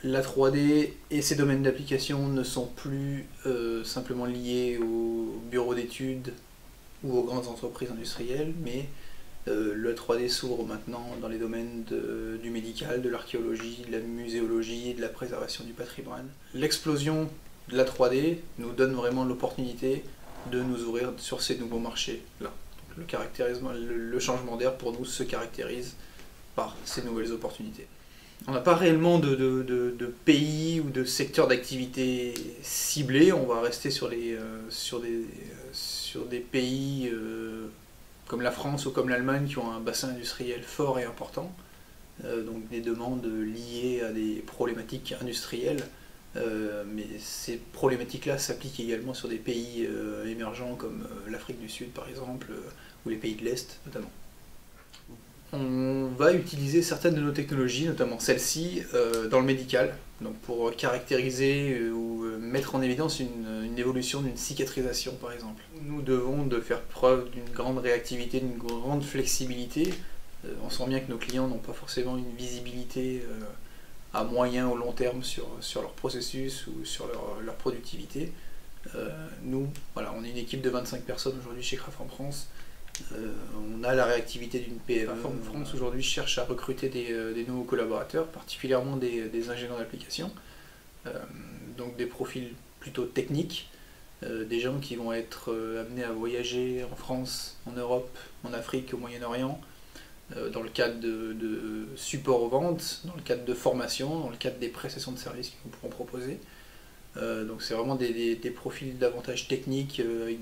La 3D et ses domaines d'application ne sont plus simplement liés aux bureaux d'études ou aux grandes entreprises industrielles, mais la 3D s'ouvre maintenant dans les domaines du médical, de l'archéologie, de la muséologie et de la préservation du patrimoine. L'explosion de la 3D nous donne vraiment l'opportunité de nous ouvrir sur ces nouveaux marchés-là. Le changement d'air pour nous se caractérise par ces nouvelles opportunités. On n'a pas réellement de pays ou de secteurs d'activité ciblés, on va rester sur des pays comme la France ou comme l'Allemagne qui ont un bassin industriel fort et important, donc des demandes liées à des problématiques industrielles, mais ces problématiques-là s'appliquent également sur des pays émergents comme l'Afrique du Sud par exemple, ou les pays de l'Est notamment. On va utiliser certaines de nos technologies, notamment celle-ci, dans le médical, donc pour caractériser ou mettre en évidence une évolution d'une cicatrisation par exemple. Nous devons faire preuve d'une grande réactivité, d'une grande flexibilité. On sent bien que nos clients n'ont pas forcément une visibilité à moyen ou long terme sur leur processus ou sur leur productivité. Nous, voilà, on est une équipe de 25 personnes aujourd'hui chez Craft en France. On a la réactivité d'une PME. France aujourd'hui cherche à recruter des nouveaux collaborateurs, particulièrement des ingénieurs d'application, donc des profils plutôt techniques, des gens qui vont être amenés à voyager en France, en Europe, en Afrique, au Moyen-Orient, dans le cadre de support aux ventes, dans le cadre de formation, dans le cadre des prestations de services qu'ils pourront proposer. Donc c'est vraiment des profils davantage techniques avec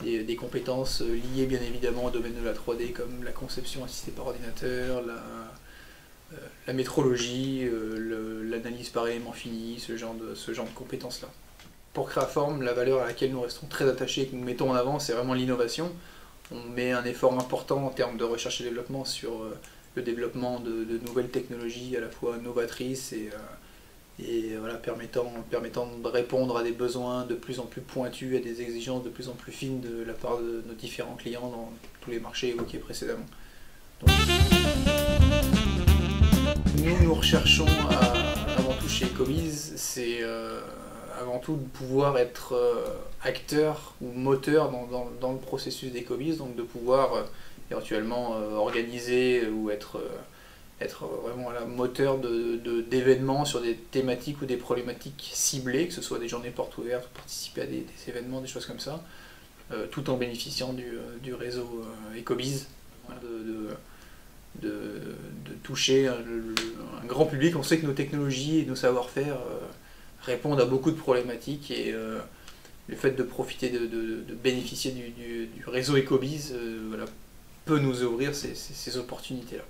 des compétences liées bien évidemment au domaine de la 3D comme la conception assistée par ordinateur, la métrologie, l'analyse par éléments finis, ce genre de compétences-là. Pour Creaform, la valeur à laquelle nous restons très attachés et que nous mettons en avant, c'est vraiment l'innovation. On met un effort important en termes de recherche et développement sur le développement de nouvelles technologies à la fois novatrices et voilà, permettant de répondre à des besoins de plus en plus pointus, à des exigences de plus en plus fines de la part de nos différents clients dans tous les marchés évoqués précédemment. Donc, nous recherchons avant tout chez Ecobiz, c'est avant tout de pouvoir être acteur ou moteur dans le processus d'Ecobiz, donc de pouvoir éventuellement organiser ou être vraiment moteur d'événements sur des thématiques ou des problématiques ciblées, que ce soit des journées portes ouvertes, participer à des événements, des choses comme ça, tout en bénéficiant du réseau Ecobiz, de toucher un grand public. On sait que nos technologies et nos savoir-faire répondent à beaucoup de problématiques et le fait de profiter, de bénéficier du réseau Ecobiz voilà, peut nous ouvrir ces opportunités-là.